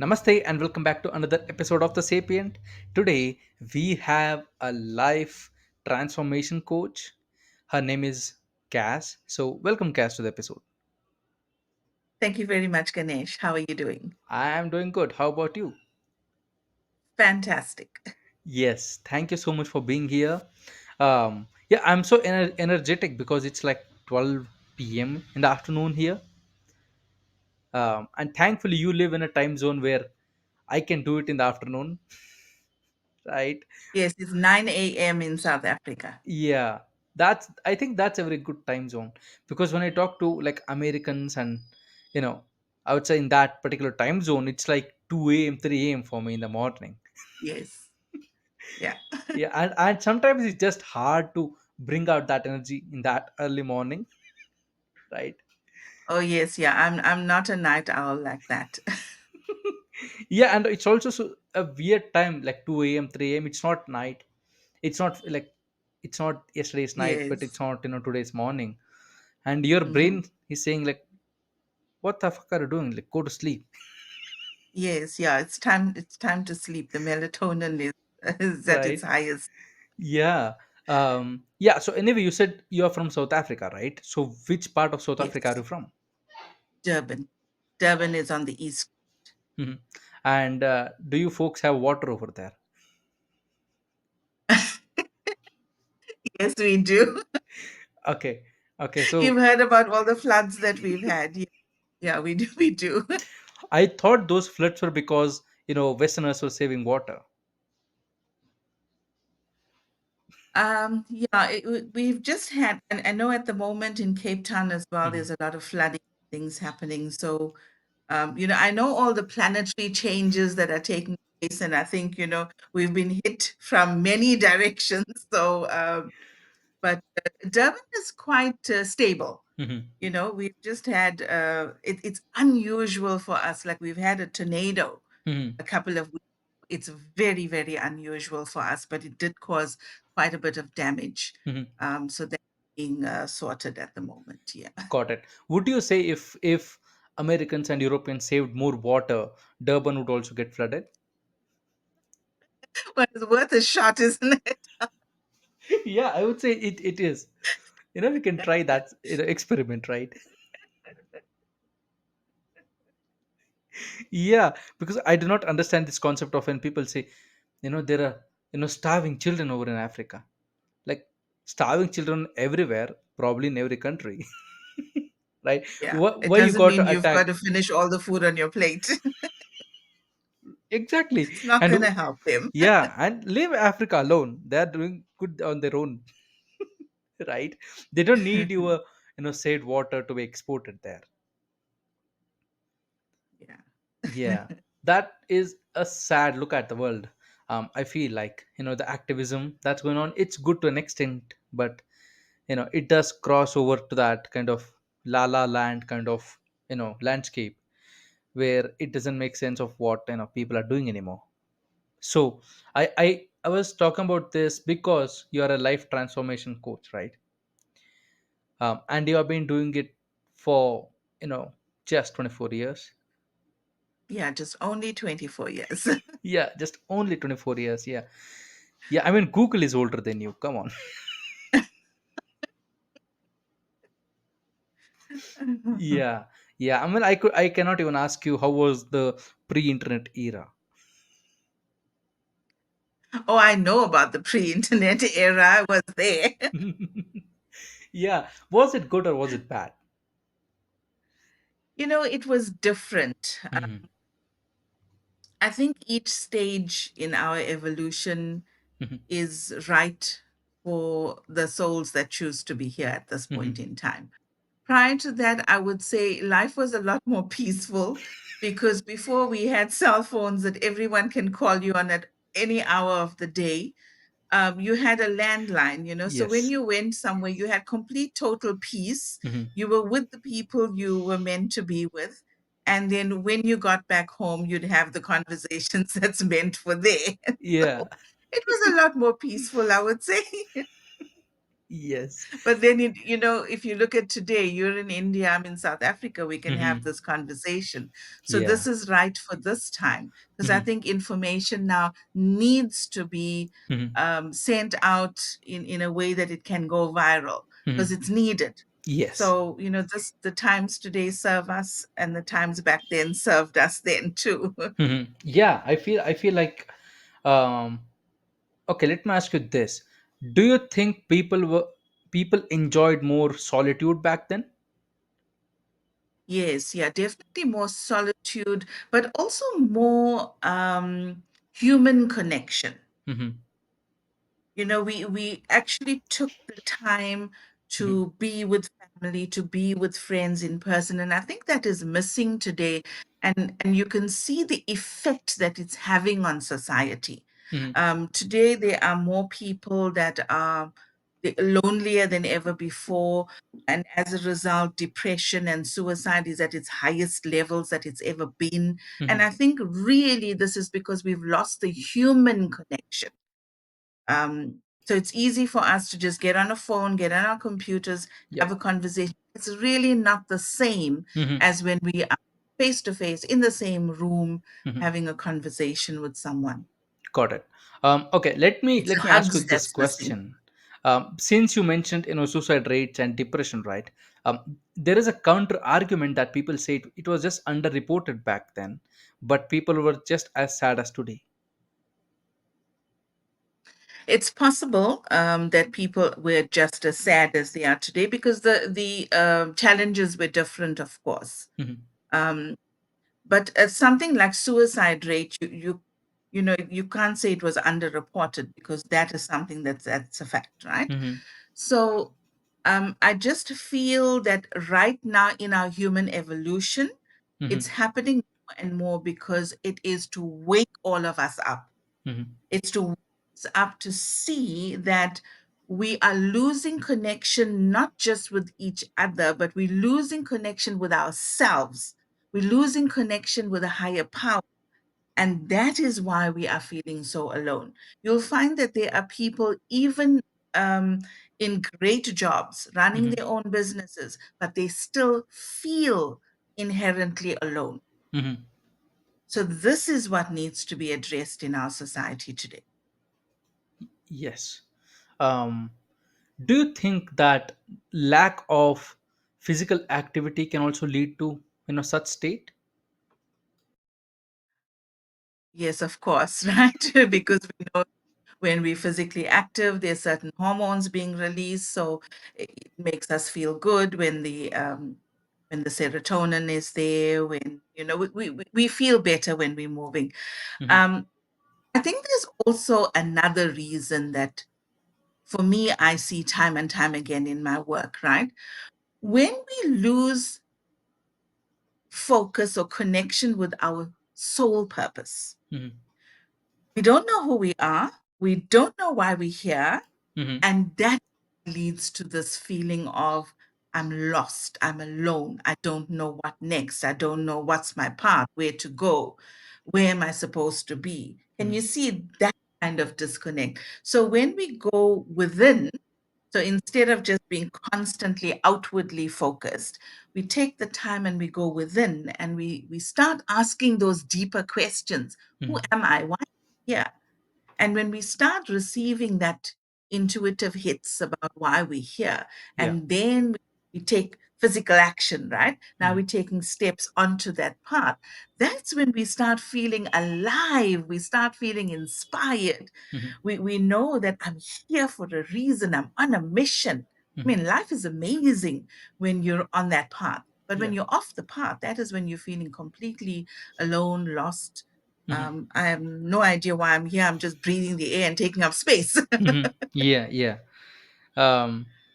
Namaste and welcome back to another episode of the Sapient. Today we have a life transformation coach. Her name is Kas. So welcome Kas to the episode. Thank you very much, Ganesh. How are you doing? I am doing good. How about you? Fantastic. Yes, thank you so much for being here. Yeah, I'm so energetic because it's like 12 p.m. in the afternoon here. And thankfully you live in a time zone where I can do it in the afternoon, right? Yes, it's 9 a.m. in South Africa. Yeah, I think that's a very good time zone because when I talk to like Americans and you know, I would say in that particular time zone, it's like 2 a.m., 3 a.m. for me in the morning. Yes. Yeah. Yeah, and sometimes it's just hard to bring out that energy in that early morning, right? Oh, yes. Yeah. I'm not a night owl like that. Yeah, and it's also a weird time like 2 a.m., 3 a.m. It's not night. It's not like it's not yesterday's night, but Yes. it's not today's morning. And your Hmm. brain is saying like, "What the fuck are you doing? Like, go to sleep." Yes. Yeah. It's time to sleep. The melatonin is at its Right? highest. Yeah. Yeah. So anyway, you said you are from South Africa, right? So which part of South Africa are Yes. you from? Durban. Durban is on the east. Mhm. And do you folks have water over there? Yes, we do. Okay. Okay. You've So heard about all the floods that we've had. Yeah, yeah, we do. We do. I thought those floods were because Westerners were saving water. Yeah, we've just had, and I know at the moment in Cape Town as well, Mhm. there's a lot of flooding things happening. So, I know all the planetary changes that are taking place, and I think, we've been hit from many directions. So, but Durban is quite stable. Mhm. We've just had, it's unusual for us. Like we've had a tornado Mhm. a couple of weeks. It's very, very unusual for us, but it did cause quite a bit of damage. Mhm. So that's being sorted at the moment. Yeah. Got it. Would you say if Americans and Europeans saved more water, Durban would also get flooded? But it's worth a shot, isn't it? Yeah, I would say it is. We can try that experiment, right? Yeah, because I do not understand this concept of when people say, there are starving children over in Africa. Like starving children everywhere, probably in every country, right? Yeah. It Why you doesn't got mean to you've got attack? to finish all the food on your plate. Exactly. It's not And going to help them. yeah, and leave Africa alone. They are doing good on their own, right? They don't need your saved water to be exported there. Yeah. Yeah, that is a sad look at the world. I feel like the activism that's going on. It's good to an extent, but it does cross over to that kind of la la land kind of landscape where it doesn't make sense of what people are doing anymore. So I was talking about this because you are a life transformation coach, right? And you have been doing it for just 24 years. Yeah, just only 24 years. Yeah, just only 24 years. Yeah. Yeah, I mean, Google is older than you. Come on. Yeah. Yeah. I mean, I cannot even ask you how was the pre-internet era. Oh, I know about the pre-internet era. I was there. Yeah. Was it good or was it bad? It was different. Mhm. I think each stage in our evolution Mhm. is right for the souls that choose to be here at this point Mhm. in time. Prior to that, I would say life was a lot more peaceful because before we had cell phones that everyone can call you on at any hour of the day, you had a landline, so when Yes. you went somewhere, you had complete total peace. Mhm. You were with the people you were meant to be with. And then when you got back home, you'd have the conversations that's meant for there. Yeah. So it was a lot more peaceful, I would say. Yes. But then, if you look at today, you're in India, I'm in South Africa, we can have Hmm. this conversation. So Yeah. this is right for this time, because I Hmm. think information now needs to be Hmm. sent out in a way that it can go viral, because Hmm. it's needed. Yes. So, the times today serve us, and the times back then served us then too. Yeah, I feel like, um okay, let me ask you this. Do you think people enjoyed more solitude back then? Yes, yeah, definitely more solitude, but also more human connection. Hmm. We actually took the time Hmm. to be with family, to be with friends in person, and I think that is missing today. And you can see the effect that it's having on society. Hmm. Today there are more people that are lonelier than ever before, and as a result, depression and suicide is at its highest levels that it's ever been. And Hmm. I think really this is because we've lost the human connection. So it's easy for us to just get on a phone, get on our computers, have Yep. a conversation. It's really not the same Hmm. as when we are face to face in the same room Hmm. having a conversation with someone. Got it. Okay, let me It's let me ask you hugs this that's missing. question. Since you mentioned, suicide rates and depression, right? There is a counter argument that people say it was just underreported back then, but people were just as sad as today. It's possible that people were just as sad as they are today, because the challenges were different, of course. Hmm. Um, but something like suicide rate, you can't say it was underreported, because that is something that's a fact, right? Hmm. So I just feel that right now in our human evolution, it's Hmm. happening more and more, because it is to wake all of us up. Hmm. It's to wake us up to see that we are losing connection not just with each other, but we're losing connection with ourselves. We're losing connection with a higher power. And that is why we are feeling so alone. You'll find that there are people, even um, in great jobs, running Hmm. their own businesses, but they still feel inherently alone. Hmm. So, this is what needs to be addressed in our society today. Yes. Um, do you think that lack of physical activity can also lead to such state? Yes, of course, right? Because we know when we're physically active, there's certain hormones being released, so it makes us feel good when the serotonin is there. When we feel better when we're moving. Hmm. Um, I think there's also another reason that, for me, I see time and time again in my work. Right, when we lose focus or connection with our soul purpose, Hmm. we don't know who we are. We don't know why we're here. Hmm. And that leads to this feeling of, I'm lost, I'm alone, I don't know what next, I don't know what's my path, where to go, where am I supposed to be? Can you Hmm. see that kind of disconnect? So when we go within, so instead of just being constantly outwardly focused, we take the time and we go within, and we start asking those deeper questions. Who Hmm. am I? Why am I here? And when we start receiving that intuitive hits about why we're here, Yeah. and then we take physical action, right? Now Hmm. we're taking steps onto that path. That's when we start feeling alive. We start feeling inspired. Hmm. We know that I'm here for a reason. I'm on a mission. I Hmm. mean, life is amazing when you're on that path. But when Yeah. you're off the path, that is when you're feeling completely alone, lost. Hmm. I have no idea why I'm here. I'm just breathing the air and taking up space. Hmm. Yeah. Yeah.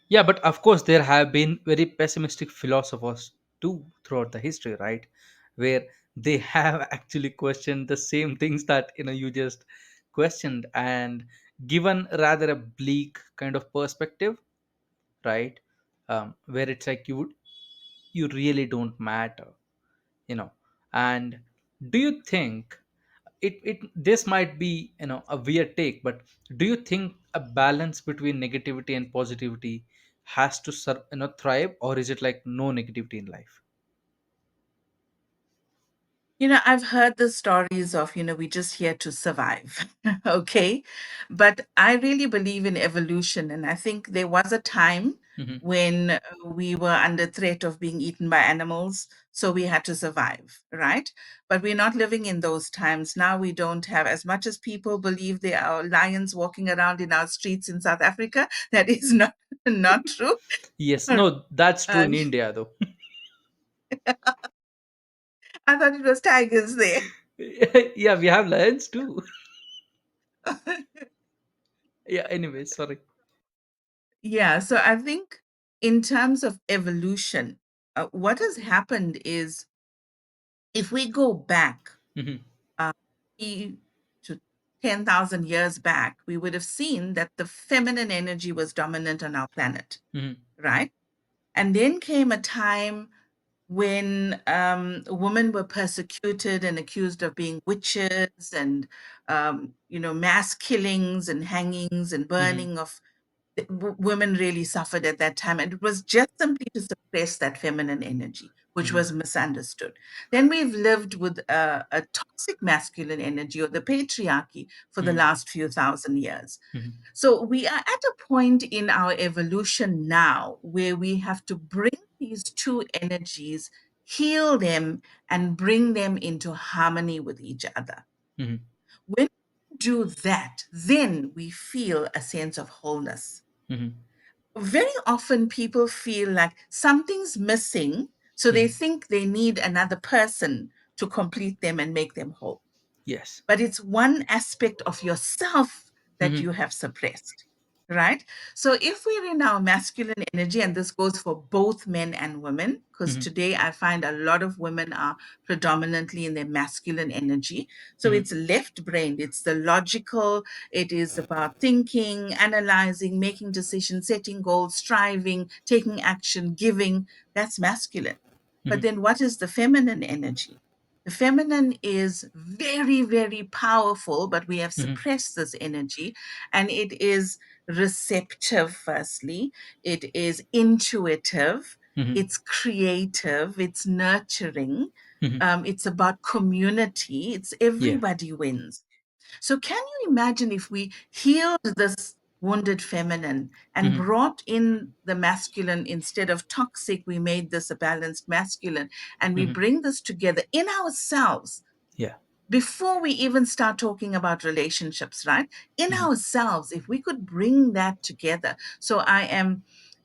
Yeah, but of course there have been very pessimistic philosophers too throughout the history, right? Where they have actually questioned the same things that you just questioned, and given rather a bleak kind of perspective, right? Where it's like you really don't matter, you know. And do you think it this might be, a weird take, but do you think a balance between negativity and positivity has to thrive, or is it like no negativity in life? I've heard the stories of, we just here to survive. Okay. But I really believe in evolution. And I think there was a time Hmm. when we were under threat of being eaten by animals. So we had to survive, right? But we're not living in those times. Now we don't have, as much as people believe there are lions walking around in our streets in South Africa. That is not, not true. Yes, no, that's true Uh, in India though. I thought it was tigers there. Yeah, we have lions too. Yeah, anyway, sorry. Yeah, so I think in terms of evolution, what has happened is if we go back Hmm. uh, to 10,000 years back, we would have seen that the feminine energy was dominant on our planet, Hmm. right? And then came a time when women were persecuted and accused of being witches and, mass killings and hangings and Hmm. burning of women really suffered at that time. And it was just simply to suppress that feminine energy, which Hmm. was misunderstood. Then we've lived with a toxic masculine energy or the patriarchy for the Hmm. last few thousand years. Hmm. So we are at a point in our evolution now where we have to bring these two energies, heal them, and bring them into harmony with each other. Hmm. When we do that, then we feel a sense of wholeness. Hmm. Very often people feel like something's missing, so they Hmm. think they need another person to complete them and make them whole. Yes. But it's one aspect of yourself that Hmm. you have suppressed, right? So if we're in our masculine energy, and this goes for both men and women, because Hmm. today I find a lot of women are predominantly in their masculine energy. So Hmm. it's left brained, it's the logical, it is about thinking, analyzing, making decisions, setting goals, striving, taking action, giving. That's masculine. But Hmm. then what is the feminine energy? The feminine is very, very powerful, but we have Hmm. suppressed this energy. And it is receptive, firstly, it is intuitive, Hmm. it's creative, it's nurturing, Hmm. it's about community, it's Yeah. everybody wins. So, can you imagine if we healed this wounded feminine and Hmm. brought in the masculine instead of toxic? We made this a balanced masculine, and we Hmm. bring this together in ourselves Yeah. before we even start talking about relationships, right? In Hmm. ourselves, if we could bring that together. So,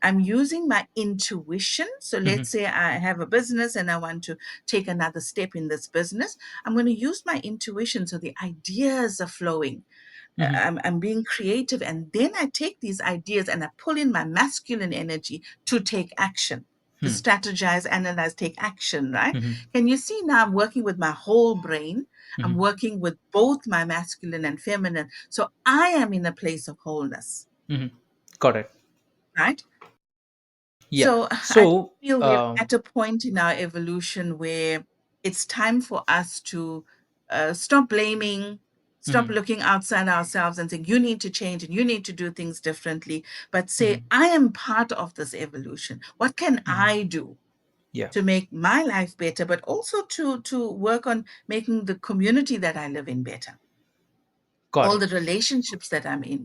I'm using my intuition. So Hmm. let's say I have a business and I want to take another step in this business. I'm going to use my intuition so the ideas are flowing. Hmm. I'm being creative. And then I take these ideas and I pull in my masculine energy to take action, to Hmm. strategize, analyze, take action, right? Hmm. Can you see now I'm working with my whole brain? I'm Hmm. working with both my masculine and feminine. So I am in a place of wholeness, Hmm. Got it. right? Yeah. So I So, feel we're at a point in our evolution where it's time for us to stop blaming, stop mhm, looking outside ourselves and saying, you need to change and you need to do things differently, but say, mhm, I am part of this evolution. What can mhm. I do Yeah. to make my life better, but also to work on making the community that I live in better, Got all it. the relationships that I'm in?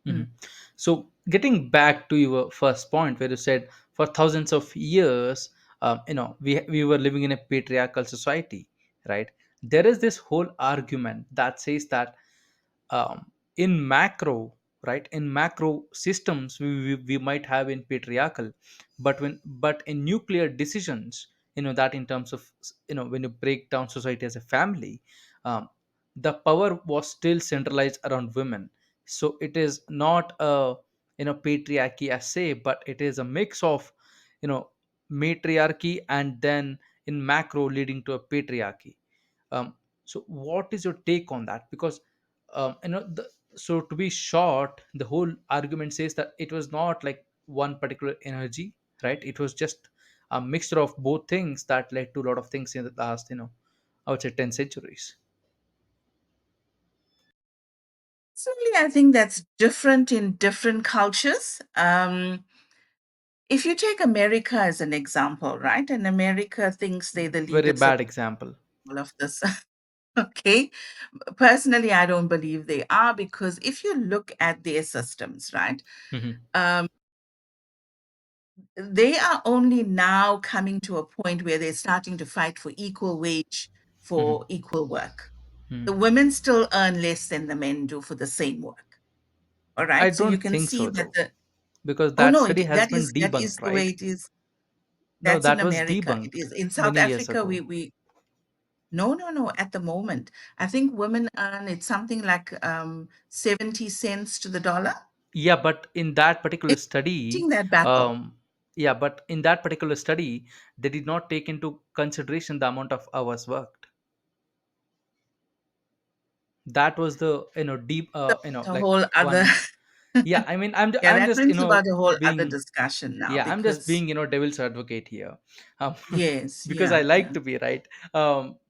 Mhm. So, getting back to your first point, where you said for thousands of years, we were living in a patriarchal society, right? There is this whole argument that says that, in macro, right, in macro systems, we might have in patriarchal, but in nuclear decisions, that in terms of, when you break down society as a family, um, the power was still centralized around women. So it is not a, patriarchy as say, but it is a mix of, you know matriarchy, and then in macro leading to a patriarchy. So what is your take on that? Because, so to be short, the whole argument says that it was not like one particular energy, right? It was just a mixture of both things that led to a lot of things in the last, I would say 10 centuries. Personally, I think that's different in different cultures. If you take America as an example, right? And America thinks they're the Very leaders of bad example. all of this. Okay. Personally, I don't believe they are, because if you look at their systems, right? Hmm. Um, they are only now coming to a point where they're starting to fight for equal wage Hmm. for equal work. Hmm. The women still earn less than the men do for the same work. All I right. So you don't can think see so that though, the because oh that no, study has been that is debunked, the way right? it is. No, That's in that was America. It is debunked in South many years Africa. ago. We no, no, no. At the moment, I think women earn it's something like 70 cents to the dollar. Yeah, but in that particular It's study, fighting that battle. um, yeah, but in that particular study, they did not take into consideration the amount of hours worked. That was the deep So a like whole other. one. Yeah, I mean, Yeah, I'm that just brings about a whole other being, discussion now, yeah, I'm just because being devil's advocate here, um, yes, because I yeah, like yeah. to be right,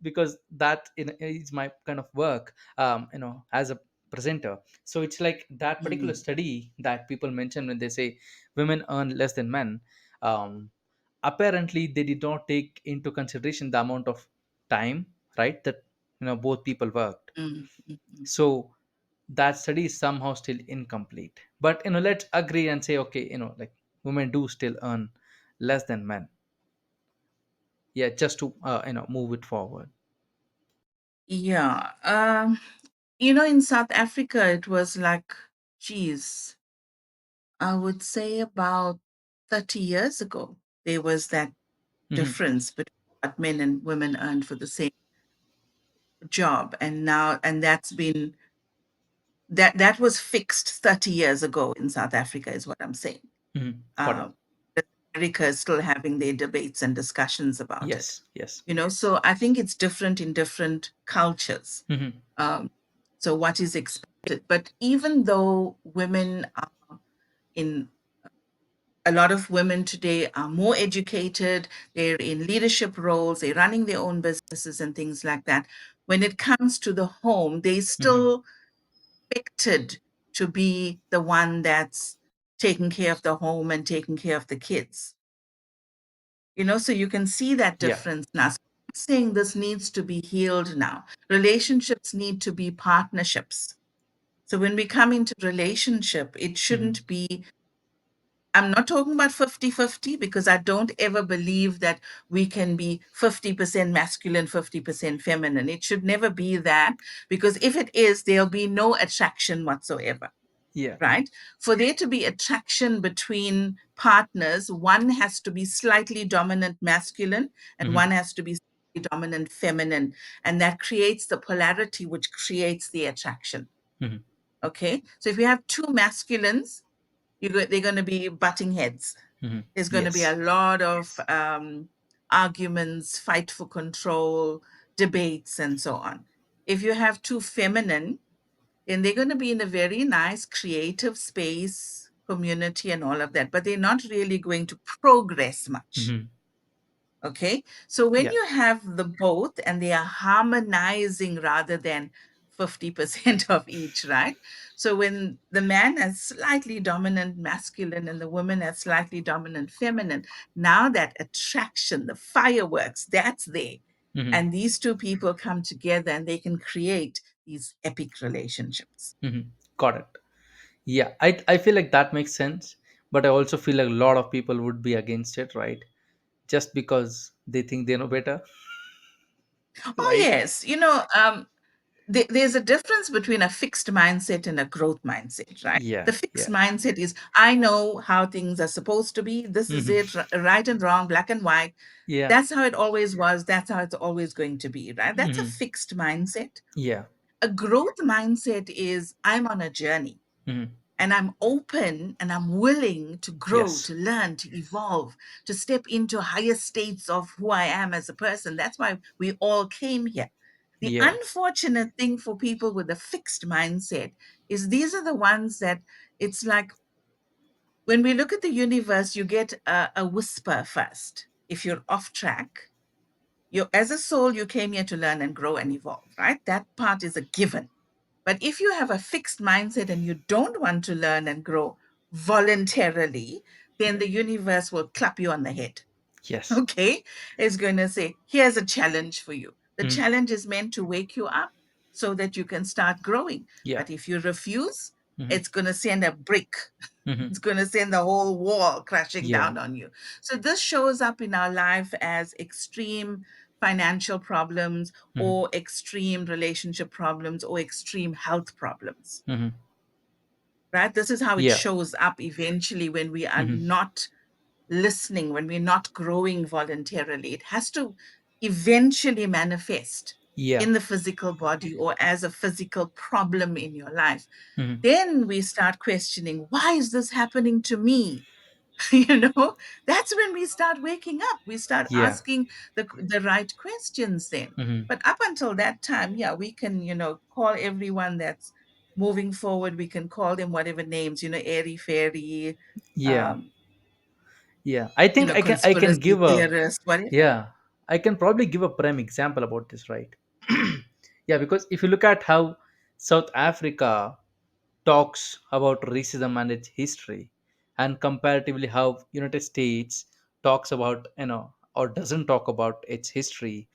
because that is my kind of work, as a presenter. So it's like that particular Mhm. study that people mention when they say women earn less than men. Apparently they did not take into consideration the amount of time, right, that both people worked. Mm, mm, mm. So that study is somehow still incomplete, but let's agree and say, okay, like women do still earn less than men. Yeah, just to move it forward. Yeah. In South Africa, it was like, geez, I would say about 30 years ago, there was that Hmm. difference between what men and women earned for the same job. And now, and that was fixed 30 years ago in South Africa, is what I'm saying. Hmm. Got it. Um, but America is still having their debates and discussions about it. Yes, yes. So I think it's different in different cultures. Hmm. Um, so what is expected? But even though women are in a lot of women today are more educated, they're in leadership roles, they're running their own businesses and things like that. When it comes to the home, they Hmm. still expected to be the one that's taking care of the home and taking care of the kids. So you can see that Yeah. difference now. So I'm saying this needs to be healed now. Relationships need to be partnerships. So when we come into relationship, it Hmm. shouldn't be, I'm not talking about 50-50, because I don't ever believe that we can be 50% masculine, 50% feminine. It should never be that, because if it is, there'll be no attraction whatsoever. Yeah. Right? For there to be attraction between partners, one has to be slightly dominant masculine and Hmm. one has to be slightly dominant feminine. And that creates the polarity, which creates the attraction. Hmm. Okay. So if you have two masculines, they're going to be butting heads. Hmm. There's going to be a Yes. lot of arguments, fight for control, debates, and so on. If you have two feminine, then they're going to be in a very nice creative space, community, and all of that, but they're not really going to progress much. Hmm. Okay. So when Yeah. you have the both and they are harmonizing rather than 50% of each, right? So when the man has slightly dominant masculine and the woman has slightly dominant feminine, now that attraction, the fireworks, that's there. Hmm. And these two people come together and they can create these epic relationships. Hmm. Got it. Yeah, I feel like that makes sense, but I also feel like a lot of people would be against it, right? Just because they think they know better. Oh, Right. yes. There's a difference between a fixed mindset and a growth mindset, right? Yeah, The fixed yeah. mindset is, I know how things are supposed to be. This is Hmm. it, right and wrong, black and white. Yeah. That's how it always was. That's how it's always going to be, right? That's a Hmm. fixed mindset. Yeah. A growth mindset is, I'm on a journey Hmm. and I'm open and I'm willing to grow, Yes. to learn, to evolve, to step into higher states of who I am as a person. That's why we all came here. The Yeah. unfortunate thing for people with a fixed mindset is these are the ones that it's like when we look at the universe, you get a whisper first. If you're off track, you as a soul, you came here to learn and grow and evolve, right? That part is a given. But if you have a fixed mindset and you don't want to learn and grow voluntarily, then the universe will clap you on the head. Yes. Okay? It's going to say, here's a challenge for you. The Mhm. challenge is meant to wake you up so that you can start growing. Yeah. But if you refuse, Mhm. it's going to send a brick. Mhm. It's going to send the whole wall crashing Yeah. down on you. So this shows up in our life as extreme financial problems Mhm. or extreme relationship problems or extreme health problems, Mhm. right? This is how it Yeah. shows up eventually when we are Mhm. not listening, when we're not growing voluntarily. It has to eventually manifest Yeah. in the physical body or as a physical problem in your life. Mhm. Then we start questioning, why is this happening to me? you know, that's when we start waking up. We start Yeah. asking the right questions then. Mhm. But up until that time, yeah, we can, call everyone that's moving forward. We can call them whatever names, airy fairy, Yeah. um, Yeah. I think I can conspiracy give a, theorist, whatever. yeah, I can probably give a prime example about this, right? Yeah, because if you look at how South Africa talks about racism and its history, and comparatively how United States talks about, or doesn't talk about its history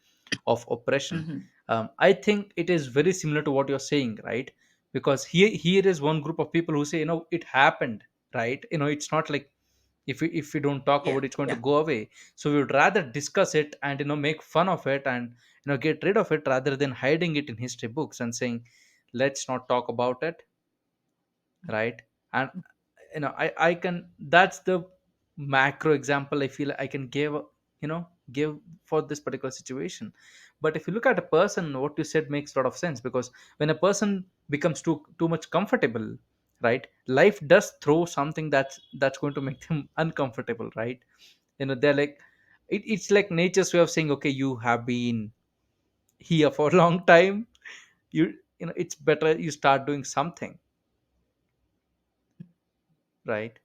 of oppression, Hmm. I think it is very similar to what you're saying, right? Because here is one group of people who say, it happened, right? It's not like, if we don't talk Yeah, about it, it's going to yeah. go away. So we would rather discuss it and make fun of it, and get rid of it, rather than hiding it in history books and saying, let's not talk about it, right? And I can, that's the macro example I feel I can give for this particular situation. But if you look at a person, what you said makes a lot of sense, because when a person becomes too much comfortable, right, life does throw something that's going to make them uncomfortable, right? They're like, it's like nature's way of saying, okay, you have been here for a long time, it's better you start doing something, right?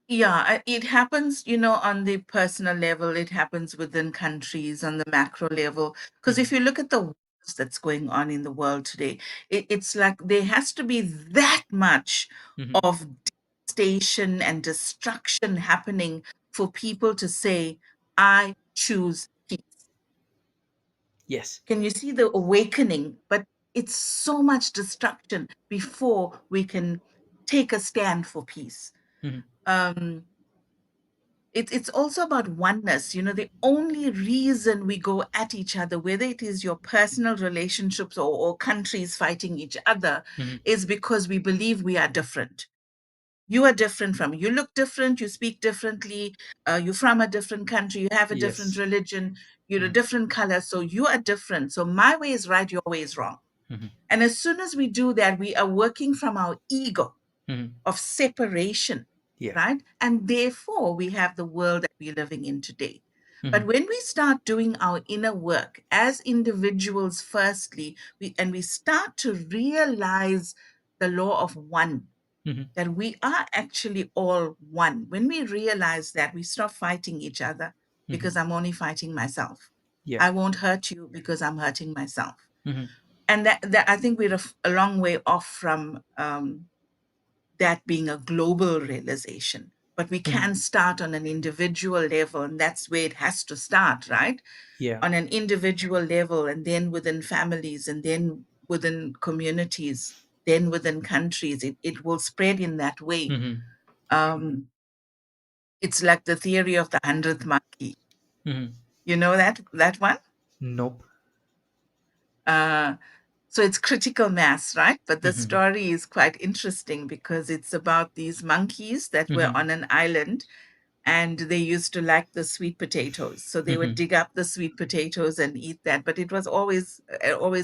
Yeah, it happens, on the personal level, it happens within countries on the macro level. Because if Mhm. you look at the wars that's going on in the world today, it's like there has to be that much Mhm. of devastation and destruction happening for people to say, I choose peace. Yes. Can you see the awakening? But it's so much destruction before we can take a stand for peace. Mhm. Um, it's also about oneness. The only reason we go at each other, whether it is your personal relationships or countries fighting each other, Mhm. is because we believe we are different. You are different from me. You look different, you speak differently, you're from a different country, you have a different Yes. religion, you're a Mhm. different color, so you are different. So my way is right, your way is wrong. Mhm. And as soon as we do that, we are working from our ego Mhm. of separation, Yeah. right? And therefore, we have the world that we're living in today. But Mhm. when we start doing our inner work as individuals, firstly, we start to realize the law of one, Mhm. that we are actually all one. When we realize that, we stop fighting each other Mhm. because I'm only fighting myself. Yeah. I won't hurt you because I'm hurting myself. Mhm. And that I think we're a long way off from that being a global realization. But we Mhm. can start on an individual level, and that's where it has to start, right? Yeah. On an individual level, and then within families, and then within communities, then within countries. It will spread in that way. Mhm. Um, it's like the theory of the 100th monkey. Mhm. You know that one? Nope. Uh, so it's critical mass, right? But the Mhm. story is quite interesting because it's about these monkeys that were Mhm. on an island and they used to like the sweet potatoes. So they would Mhm. dig up the sweet potatoes and eat that, but it was always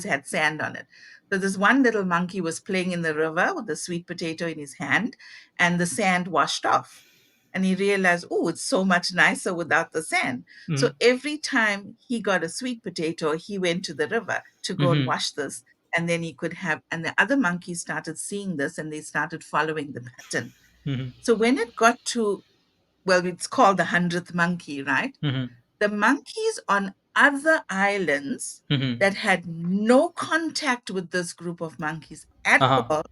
had sand on it. So this one little monkey was playing in the river with the sweet potato in his hand, and the sand washed off. And he realized, oh, it's so much nicer without the sand. So Mhm. every time he got a sweet potato, he went to the river to go and Mhm. wash this. And then he could have, and the other monkeys started seeing this and they started following the pattern. Mhm. So when it got to, well, it's called the 100th monkey, right? Mhm. The monkeys on other islands Mm-hmm. that had no contact with this group of monkeys at Uh-huh. all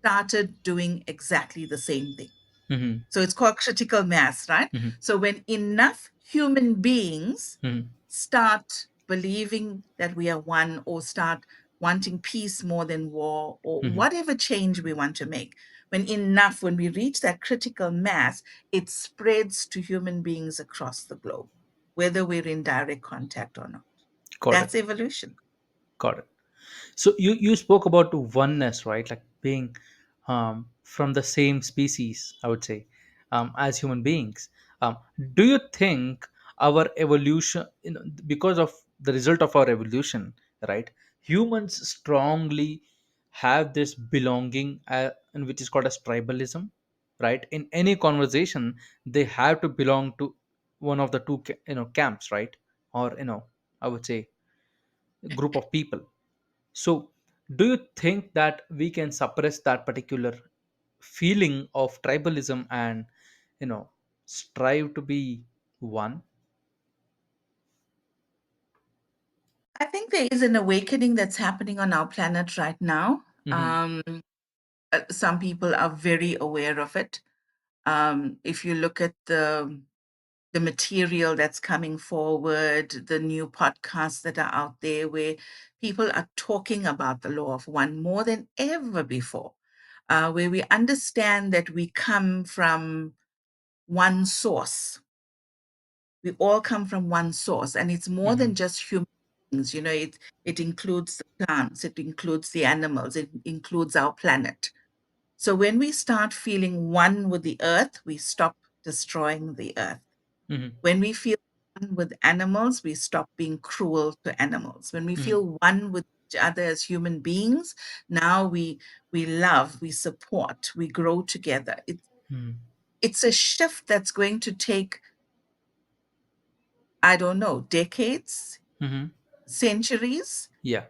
started doing exactly the same thing. Mm-hmm. So it's called critical mass, right? Mm-hmm. So when enough human beings Mm-hmm. start believing that we are one, or start wanting peace more than war, or Mm-hmm. whatever change we want to make, when we reach that critical mass, it spreads to human beings across the globe, whether we're in direct contact or not. Got it. That's evolution. Got it. So you spoke about oneness, right? Like being from the same species, I would say, as human beings. Um, do you think our evolution, because of the result of our evolution, right? Humans strongly have this belonging, and which is called as tribalism, right? In any conversation, they have to belong to one of the two, camps, right? Or I would say group of people. So, do you think that we can suppress that particular feeling of tribalism and, you know, strive to be one? I think there is an awakening that's happening on our planet right now. Mm-hmm. Some people are very aware of it. If you look at the material that's coming forward, the new podcasts that are out there where people are talking about the law of one more than ever before, where we understand that we come from one source. We all come from one source, and it's more Mm-hmm. than just human beings. It includes the plants, it includes the animals, it includes our planet. So when we start feeling one with the earth, we stop destroying the earth. Mm-hmm. When we feel one with animals, we stop being cruel to animals. When we Mm-hmm. feel one with each other as human beings, now we love, we support, we grow together. It's a shift that's going to take, I don't know, decades, Mm-hmm. centuries Yeah.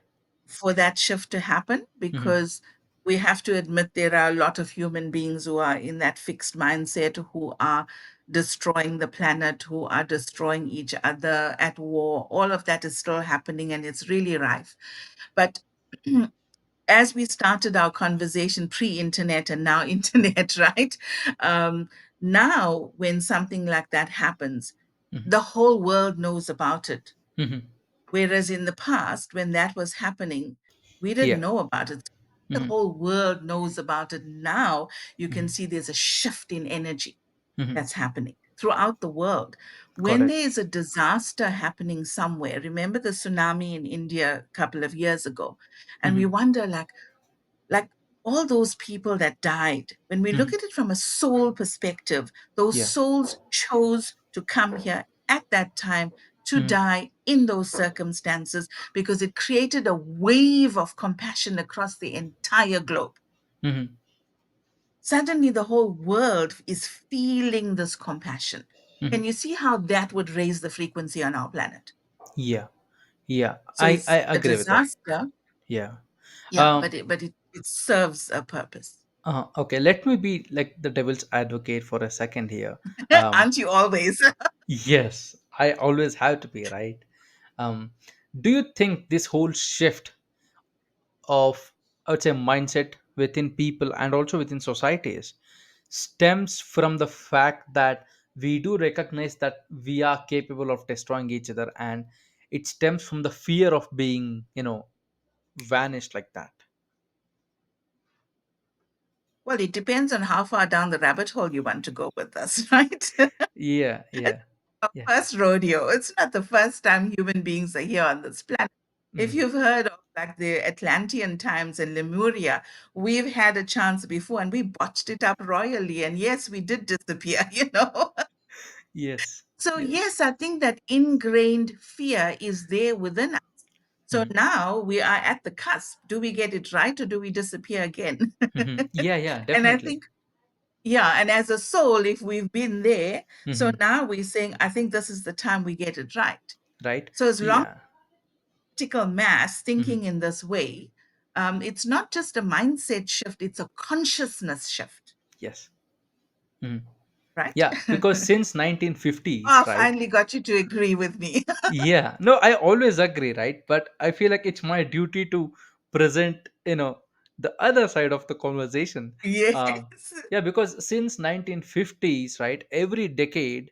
for that shift to happen, Mm-hmm. because we have to admit there are a lot of human beings who are in that fixed mindset, who are destroying the planet, who are destroying each other at war. All of that is still happening, and it's really rife. But as we started our conversation pre-internet and now internet, right? Um, Now, when something like that happens, Mm-hmm. the whole world knows about it. Mm-hmm. Whereas in the past, when that was happening, we didn't Yeah. know about it. The Mm-hmm. whole world knows about it now. You can Mm-hmm. see there's a shift in energy Mm-hmm. that's happening throughout the world. Got When it. there is a disaster happening somewhere, remember the tsunami in India a couple of years ago, and we Mm-hmm. wonder, like all those people that died, when we Mm-hmm. look at it from a soul perspective, those Yeah. souls chose to come here at that time to Mm-hmm. die in those circumstances, because it created a wave of compassion across the entire globe. Mm-hmm. Suddenly, the whole world is feeling this compassion. Mm-hmm. Can you see how that would raise the frequency on our planet? Yeah. Yeah. So I it's a agree with that. disaster, Yeah. yeah, Um, but it serves a purpose. okay. Let me be like the devil's advocate for a second here. Um, Aren't you always? Yes, I always have to be right. Um, do you think this whole shift of, I would say, mindset within people and also within societies stems from the fact that we do recognize that we are capable of destroying each other, and it stems from the fear of being, vanished like that? Well, it depends on how far down the rabbit hole you want to go with us, right? Yeah, It's yeah, our yeah. first rodeo. It's not the first time human beings are here on this planet. If Mm, you've heard of like the Atlantean times in Lemuria, we've had a chance before and we botched it up royally. And yes, we did disappear. yes, So, yes. yes, I think that ingrained fear is there within us. So Mm, now we are at the cusp. Do we get it right or do we disappear again? yeah, yeah, And I definitely. think, yeah, and as a soul, if we've been there, so Hmm. now we're saying, I think this is the time we get it right. Right? So as long as Yeah. critical mass Hmm. thinking in this way, it's not just a mindset shift, it's a consciousness shift. Yes. Mhm. right? Yeah, because since Oh, 1950s, I right? finally got you to agree with me. Yeah, no, I always agree, right? But I feel like it's my duty to present, the other side of the conversation. Yes. um yeah, because since 1950s, right, every decade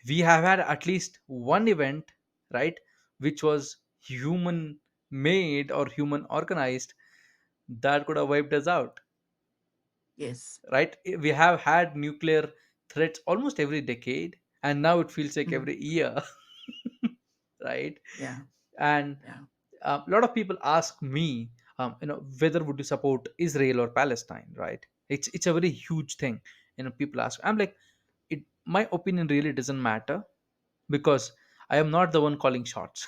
we have had at least one event, right, which was human made or human organized, that could have wiped us out, Yes. right? We have had nuclear threats almost every decade, and now it feels like Mm. every year. Right? Yeah. And Yeah. a lot of people ask me, whether would you support Israel or Palestine, right? It's a very huge thing. People ask, I'm like, my opinion really doesn't matter, because I am not the one calling shots.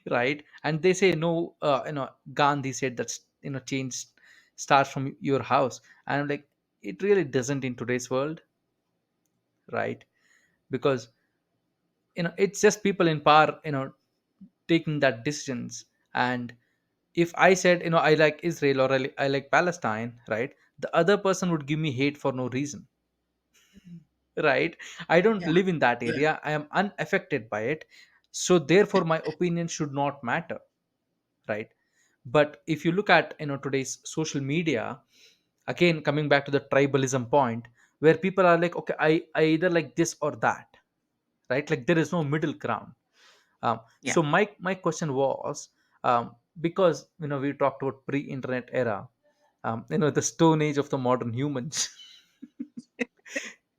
Right? And they say, no, Gandhi said that, change starts from your house. And I'm like, it really doesn't in today's world, right? Because it's just people in power, taking that decisions. And if I said, I like Israel, or I like Palestine, right, the other person would give me hate for no reason. Mhm. Right? I don't Yeah. live in that Yeah. area, I am unaffected by it, so therefore my opinion should not matter, right? But if you look at, today's social media, again coming back to the tribalism point, where people are like, okay, I either like this or that, right? Like there is no middle ground. Yeah. So my question was, because we talked about pre-internet era, the stone age of the modern humans.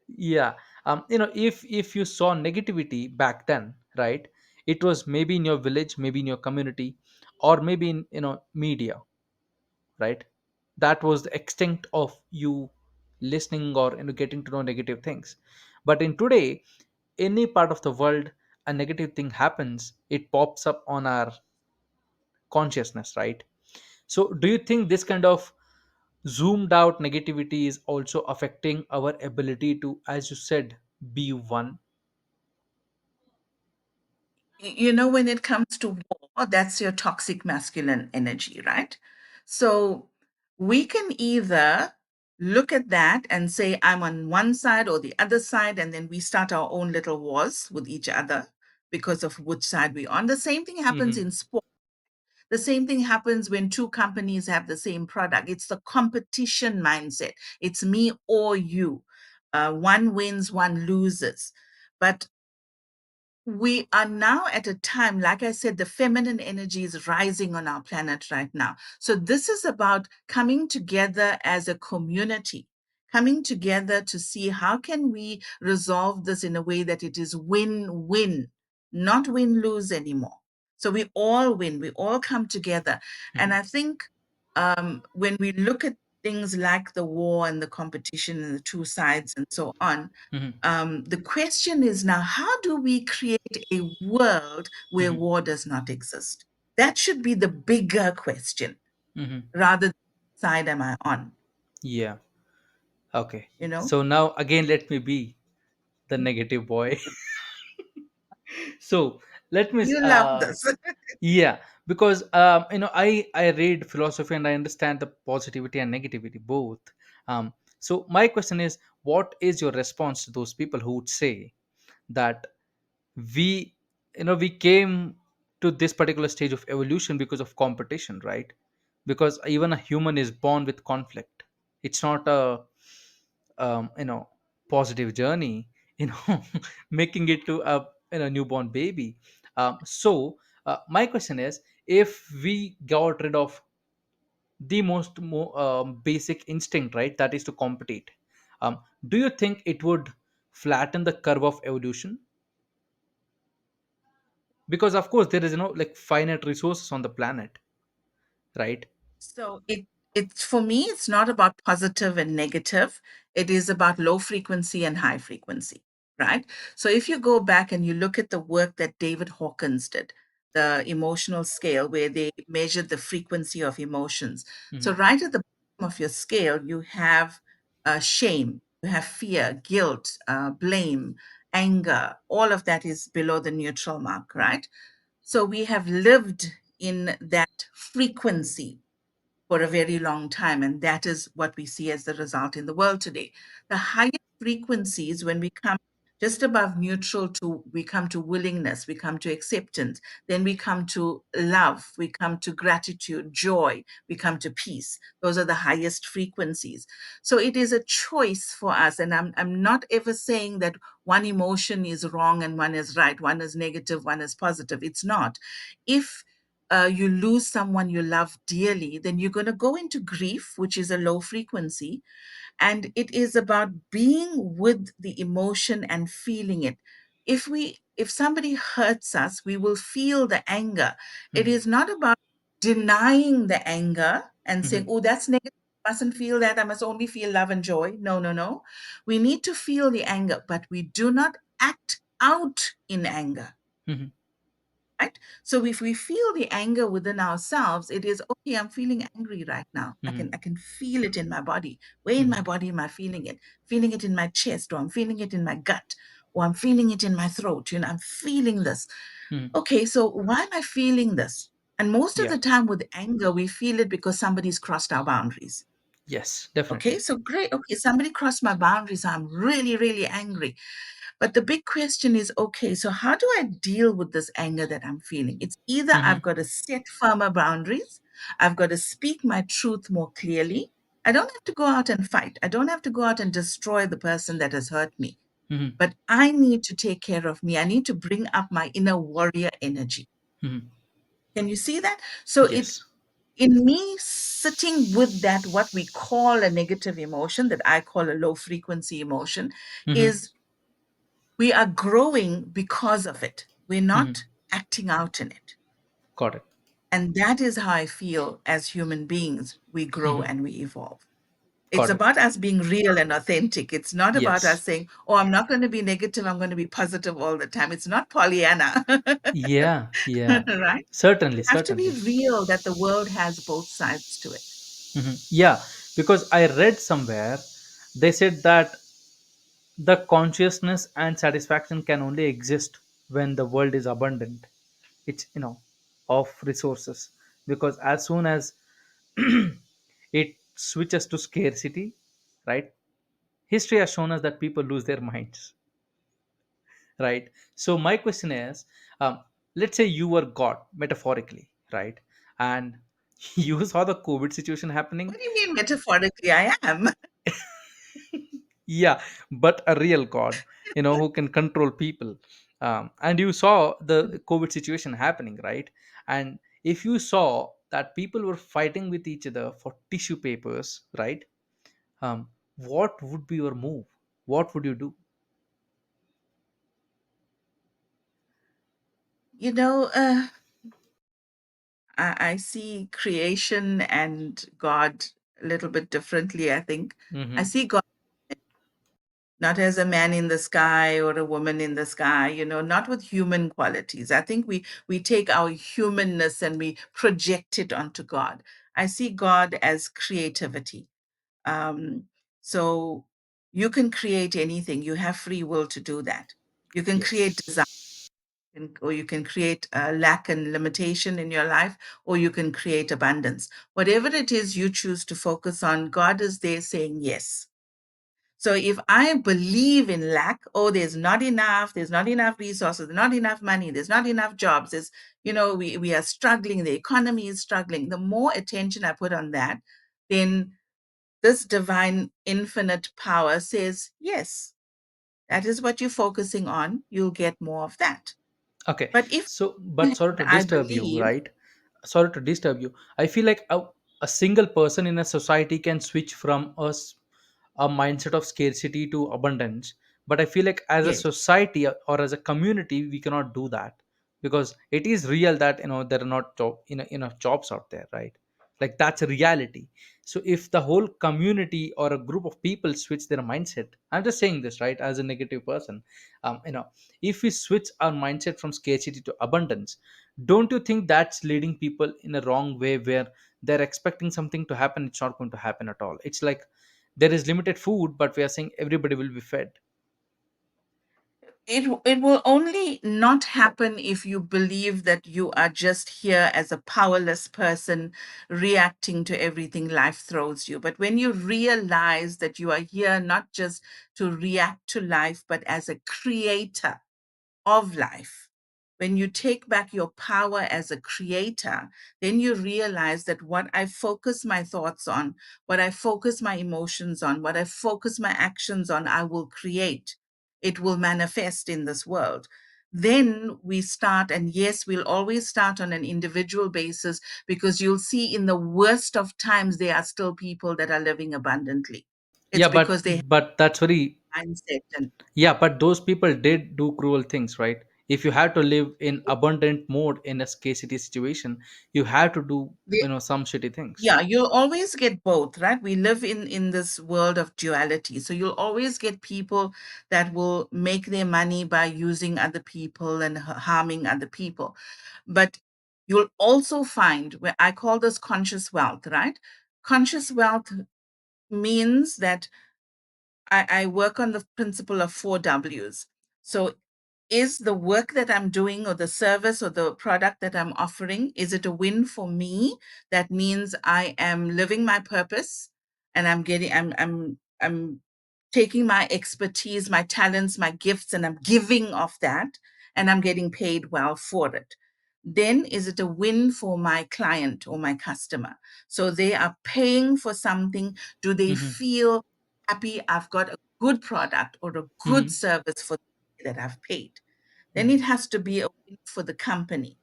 Yeah. If you saw negativity back then, right, it was maybe in your village, maybe in your community, or maybe in media, right? That was the extent of you listening or getting to know negative things. But in today, any part of the world a negative thing happens, it pops up on our consciousness, right? So do you think this kind of zoomed out negativity is also affecting our ability to, as you said, be one? When it comes to war, that's your toxic masculine energy, right? So we can either look at that and say, I'm on one side or the other side, and then we start our own little wars with each other because of which side we're on. The same thing happens Mm-hmm. in sport. The same thing happens when two companies have the same product. It's the competition mindset. It's me or you. One wins, one loses. But we are now at a time, like I said, the feminine energy is rising on our planet right now. So this is about coming together as a community, coming together to see how can we resolve this in a way that it is win-win, not win-lose anymore. So we all win, we all come together. And Mm-hmm. I think when we look at things like the war and the competition and the two sides and so on, Mm-hmm. the question is now, how do we create a world where Mm-hmm. war does not exist? That should be the bigger question Mm-hmm. rather than which side am I on, Yeah. Okay. you know? So now again, let me be the negative boy. So let me You love this. yeah, because I read philosophy and I understand the positivity and negativity both. So my question is, what is your response to those people who would say that we we came to this particular stage of evolution because of competition, right? Because even a human is born with conflict. It's not a positive journey, making it to a newborn baby. So my question is, if we got rid of the basic instinct, right, that is to compete, do you think it would flatten the curve of evolution? Because of course there is like finite resources on the planet, right? So it's for me, it's not about positive and negative. It is about low frequency and high frequency, right? So if you go back and you look at the work that David Hawkins did, the emotional scale, where they measured the frequency of emotions. So Hmm. right at the bottom of your scale, you have shame, you have fear, guilt, blame, anger. All of that is below the neutral mark, right? So we have lived in that frequency for a very long time. And that is what we see as the result in the world today. The highest frequencies, when we come just above neutral to, we come to willingness, we come to acceptance, then we come to love, we come to gratitude, joy, we come to peace. Those are the highest frequencies. So it is a choice for us. And I'm not ever saying that one emotion is wrong and one is right, one is negative, one is positive. It's not. If you lose someone you love dearly, then you're going to go into grief, which is a low frequency. And it is about being with the emotion and feeling it. If somebody hurts us, we will feel the anger. It Mhm. is not about denying the anger and saying, Mhm. oh, that's negative, I mustn't feel that, I must only feel love and joy. No, no, no. We need to feel the anger, but we do not act out in anger. Mhm. Right? So if we feel the anger within ourselves, it is okay, I'm feeling angry right now. I can Mhm. I can feel it in my body. Where in my Mhm. body am I feeling it? Feeling it in my chest, or I'm feeling it in my gut, or I'm feeling it in my throat. I'm feeling this. Mhm. Okay, so why am I feeling this? And most of Yeah. the time with anger, we feel it because somebody's crossed our boundaries. Yes, Okay, definitely. so great. Okay, somebody crossed my boundaries. I'm really, really angry. But the big question is, okay, so how do I deal with this anger that I'm feeling? It's either I've Mhm. got to set firmer boundaries, I've got to speak my truth more clearly. I don't have to go out and fight. I don't have to go out and destroy the person that has hurt me. Mhm. But I need to take care of me. I need to bring up my inner warrior energy. Mhm. Can you see that? So it Yes. in me sitting with that, what we call a negative emotion, that I call a low frequency emotion, Mhm. is we are growing because of it. We're Mhm. not acting out in it. Got it. And that is how I feel as human beings, we grow Mhm. and we evolve. It's Got it. about us being real and authentic. It's not about us Yes. saying, oh, I'm not going to be negative, I'm going to be positive all the time. It's not Pollyanna, Yeah. Yeah. right? Certainly. We have to be Certainly. real that the world has both sides to it. Yeah. Because I read somewhere they said that the consciousness and satisfaction can only exist when the world is abundant. It's of resources. Because as soon as it switches to scarcity, right? History has shown us that people lose their minds, right? So my question is, let's say you were God metaphorically, right? And you saw the COVID situation happening. What do you mean metaphorically? I am. Yeah, but a real God, who can control people. And you saw the COVID situation happening, right? And if you saw that people were fighting with each other for tissue papers, right? What would be your move? What would you do? You know, uh, I see creation and God a little bit differently, I think. I Mm-hmm. see God not as a man in the sky or a woman in the sky, not with human qualities. I think we take our humanness and we project it onto God. I see God as creativity. Um, so you can create anything. You have free will to do that. You can create Yes. desire, or you can create lack and limitation in your life, or you can create abundance. Whatever it is you choose to focus on, God is there saying yes. So if I believe in lack, oh, there's not enough resources, there's not enough money, there's not enough jobs, we are struggling, the economy is struggling. The more attention I put on that, then this divine infinite power says, yes, that is what you're focusing on. You'll get more of that. Okay. But if So, but sorry to I disturb you, believe, right? Sorry to disturb you. I feel like a single person in a society can switch from a mindset of scarcity to abundance. But I feel like as a yes, society or as a community, we cannot do that, because it is real that there are not enough jobs out there, right? Like that's a reality. So if the whole community or a group of people switch their mindset, I'm just saying this, right, as a negative person, if we switch our mindset from scarcity to abundance, don't you think that's leading people in a wrong way, where they're expecting something to happen, it's not going to happen at all? It's like there is limited food, but we are saying everybody will be fed. it will only not happen if you believe that you are just here as a powerless person reacting to everything life throws you. But when you realize that you are here not just to react to life, but as a creator of life, when you take back your power as a creator, then you realize that what I focus my thoughts on, what I focus my emotions on, what I focus my actions on, I will create. It will manifest in this world. Then we start, and yes, we'll always start on an individual basis, because you'll see in the worst of times, there are still people that are living abundantly. It's Yeah, because they have but that's very, mindset and yeah, but those people did do cruel things, right? If you have to live in abundant mode in a scarcity situation, you have to do, some shitty things. yeah, you'll always get both, right? We live in this world of duality. So you'll always get people that will make their money by using other people and harming other people. But you'll also find, where I call this conscious wealth, right? Conscious wealth means that I work on the principle of four W's. So is the work that I'm doing, or the service or the product that I'm offering, is it a win for me? That means I am living my purpose, and I'm taking my expertise, my talents, my gifts, and I'm giving of that, and I'm getting paid well for it. Then is it a win for my client or my customer? So they are paying for something. Do they Mm-hmm. feel happy? I've got a good product or a good Mm-hmm. service for that I've paid. Then it has to be a win for the company,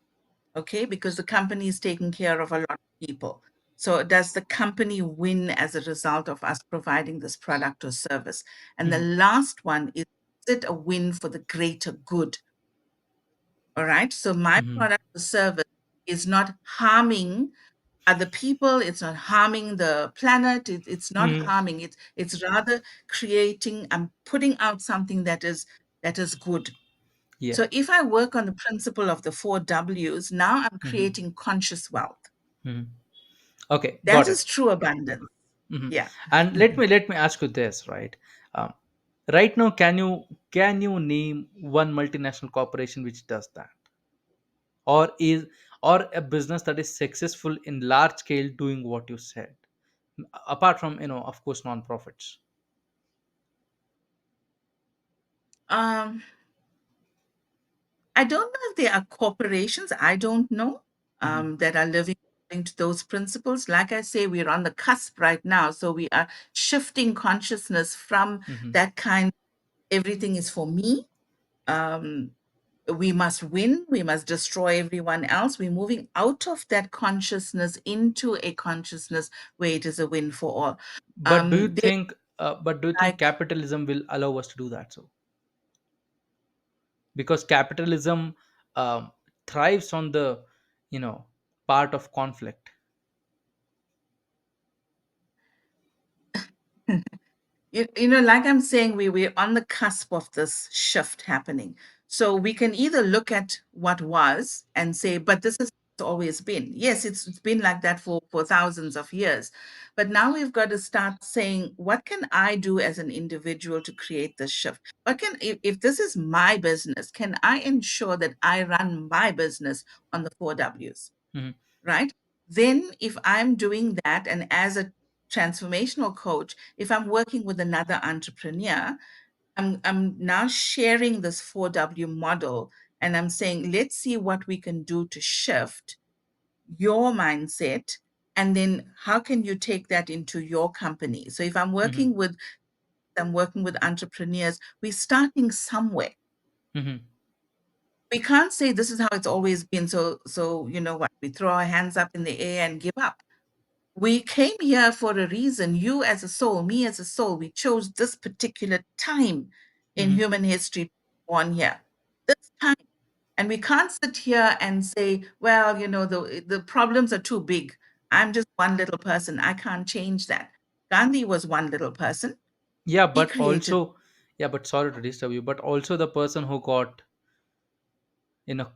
okay? Because the company is taking care of a lot of people. So does the company win as a result of us providing this product or service? And the Mm-hmm. last one is it a win for the greater good? All right. So my Mm-hmm. product or service is not harming other people. It's not harming the planet. It's not Mm-hmm. harming. It's rather creating. I'm putting out something that is good. Yeah. So if I work on the principle of the four W's, now I'm Mm-hmm. creating conscious wealth. Mm-hmm. Okay, That got it. is true abundance. Mm-hmm. Yeah. And let me ask you this, right? Um, right now, can you name one multinational corporation which does that, or a business that is successful in large scale doing what you said, apart from, of course, non-profits? Um, I don't know if there are corporations, I don't know, Mm-hmm. that are living according to those principles. Like I say, we're on the cusp right now. So we are shifting consciousness from Mm-hmm. that kind, everything is for me. Um, we must win, we must destroy everyone else. We're moving out of that consciousness into a consciousness where it is a win for all. But do you They think like capitalism will allow us to do that? So, because capitalism thrives on the, you know part of conflict. Like I'm saying, we're on the cusp of this shift happening. So we can either look at what was and say, but this has always been. Yes, it's been like that for thousands of years. But now we've got to start saying, what can I do as an individual to create this shift? If this is my business, can I ensure that I run my business on the four W's? Mhm. Right? Then, if I'm doing that, and as a transformational coach, if I'm working with another entrepreneur, I'm now sharing this 4W model, and I'm saying, let's see what we can do to shift your mindset. And then how can you take that into your company? So if Mhm. I'm working with entrepreneurs, we're starting somewhere. Mhm. We can't say this is how it's always been. So you know what? We throw our hands up in the air and give up. We came here for a reason. You as a soul, me as a soul, we chose this particular time in Mhm. human history born here. This time. And we can't sit here and say, well, the problems are too big. I'm just one little person. I can't change that. Gandhi was one little person. Yeah, He but created, also, yeah, but sorry to disturb you, but also the person who got,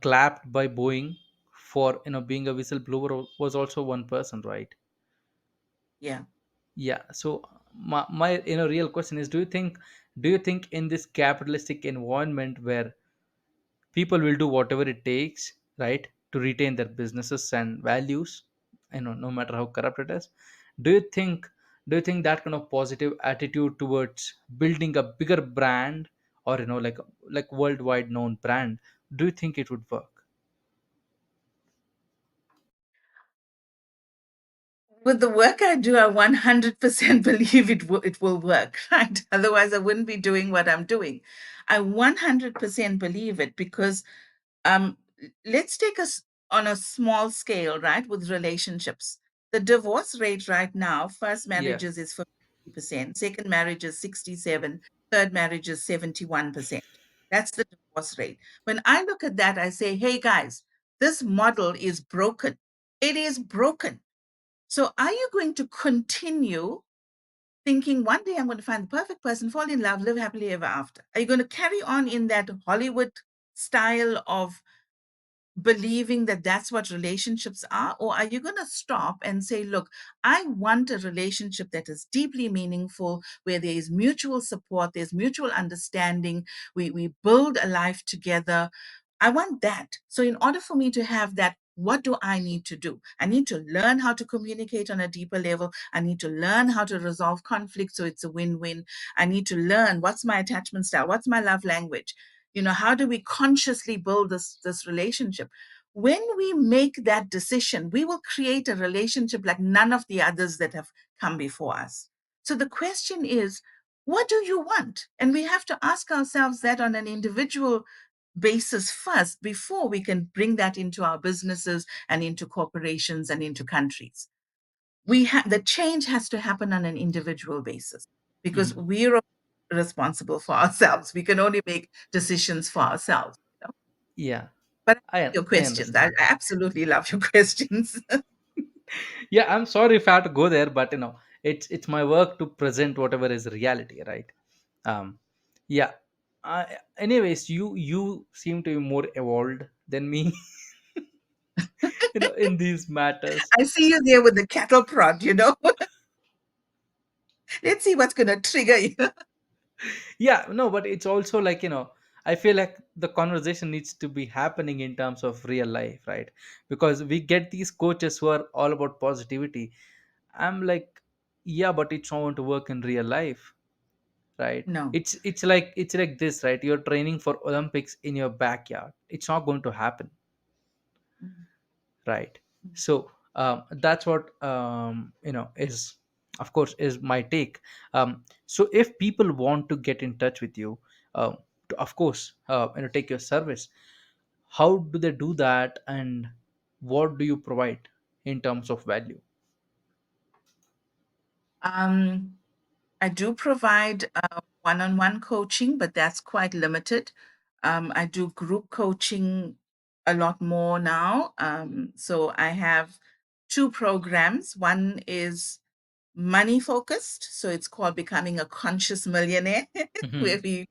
clapped by Boeing for, being a whistleblower was also one person, right? yeah. Yeah. So my real question is, do you think Do you think in this capitalistic environment where people will do whatever it takes, right, to retain their businesses and values, no matter how corrupt it is, do you think that kind of positive attitude towards building a bigger brand, or like worldwide known brand, do you think it would work? With the work I do, I 100% believe it will work, right? Otherwise, I wouldn't be doing what I'm doing. I 100% believe it because um, let's take us on a small scale, right, with relationships. The divorce rate right now, first Yeah. marriages is 50%, second marriage is 67, third marriage is 71%. That's the divorce rate. When I look at that, I say, hey guys, this model is broken. It is broken. So are you going to continue thinking one day I'm going to find the perfect person, fall in love, live happily ever after? Are you going to carry on in that Hollywood style of believing that that's what relationships are? Or are you going to stop and say, look, I want a relationship that is deeply meaningful, where there is mutual support, there's mutual understanding, we build a life together. I want that. So, in order for me to have that, what do I need to do? I need to learn how to communicate on a deeper level. I need to learn how to resolve conflict so it's a win win. I need to learn what's my attachment style, what's my love language. How do we consciously build this relationship? When we make that decision, we will create a relationship like none of the others that have come before us. So the question is, what do you want? And we have to ask ourselves that on an individual basis first before we can bring that into our businesses and into corporations and into countries. The change has to happen on an individual basis because Mhm. we're responsible for ourselves. We can only make decisions for ourselves. Yeah, But i your i questions, I understand. absolutely love your questions. Yeah, I'm sorry if I have to go there, but it's my work to present whatever is reality, right? um yeah. Anyways, you seem to be more evolved than me, in these matters. I see you there with the cattle prod. Let's see what's going to trigger you. Yeah, no, but it's also like, I feel like the conversation needs to be happening in terms of real life, right? Because we get these coaches who are all about positivity. I'm like, yeah, but it's not going to work in real life, right? No. It's like this, right? You're training for Olympics in your backyard. It's not going to happen, Mm, right? So that's what, is, of course, is my take. So if people want to get in touch with you, to, of course, take your service, how do they do that, and what do you provide in terms of value? Um, I do provide one-on-one coaching, but that's quite limited. I do group coaching a lot more now. So I have two programs. One is money focused, so it's called Becoming a Conscious Millionaire, where Hmm. we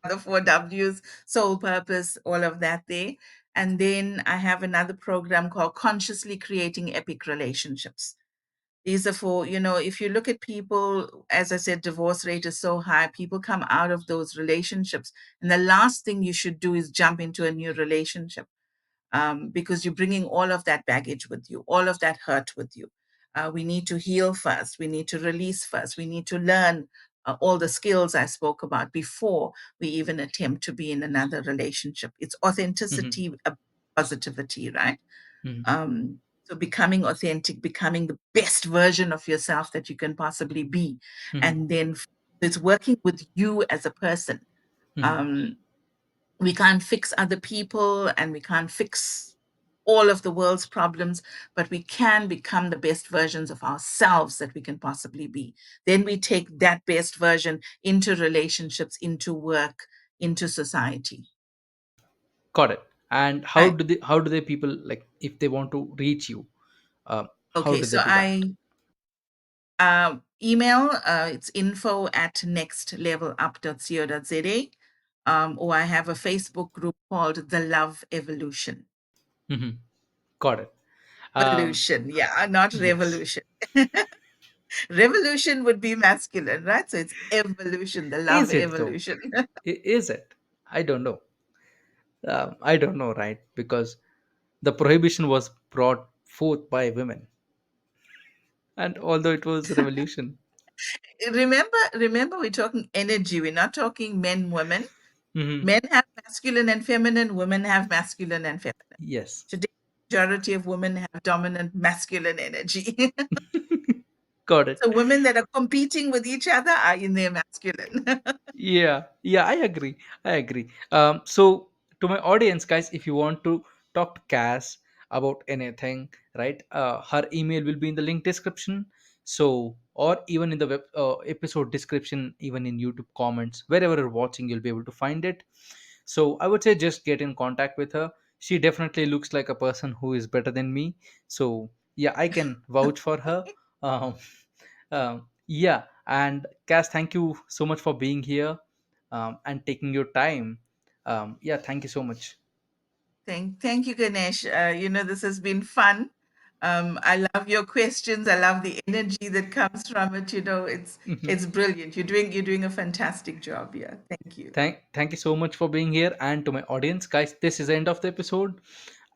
the four W's, soul purpose, all of that there. And then I have another program called Consciously Creating Epic Relationships. These are for, if you look at people, as I said, divorce rate is so high, people come out of those relationships. And the last thing you should do is jump into a new relationship, because you're bringing all of that baggage with you, all of that hurt with you. We need to heal first. We need to release first. We need to learn all the skills I spoke about before we even attempt to be in another relationship. It's Hmm. authenticity, positivity, right? Hmm. So becoming authentic, becoming the best version of yourself that you can possibly be. Hmm. And then it's working with you as a person. Hmm. Um, we can't fix other people and we can't fix all of the world's problems, but we can become the best versions of ourselves that we can possibly be. Then we take that best version into relationships, into work, into society. Got it. And how I, do they people, like, if they want to reach you, how okay, do they so do that? I email, it's info@nextlevelup.co.za. Or I have a Facebook group called The Love Evolution. Hmm. Got it. um Evolution, yeah, not yes. revolution. Revolution would be masculine, right? So it's evolution, the love Is it though? evolution. Is it? I don't know. I don't know, right? Because the prohibition was brought forth by women, and although it was revolution. Remember, we're talking energy. We're not talking men, women. Hmm. Men have masculine and feminine, women have masculine and feminine. Yes. Today, majority of women have dominant masculine energy. Got it. So women that are competing with each other are in their masculine. Yeah, yeah, I agree. I agree. So to my audience, guys, if you want to talk to Cass about anything, right? Her email will be in the link description. So, or even in the web episode description, even in YouTube comments, wherever you're watching, you'll be able to find it. So I would say just get in contact with her. She definitely looks like a person who is better than me. So yeah, I can vouch for her. Um, yeah, and Cass, thank you so much for being here and taking your time. Yeah, thank you so much. Thank you, Ganesh. This has been fun. I love your questions. I love the energy that comes from it. It's brilliant. You're doing a fantastic job here. Thank you. Thank you so much for being here, and to my audience, guys, this is the end of the episode.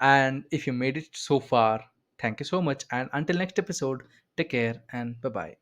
And if you made it so far, thank you so much. And until next episode, take care and bye bye.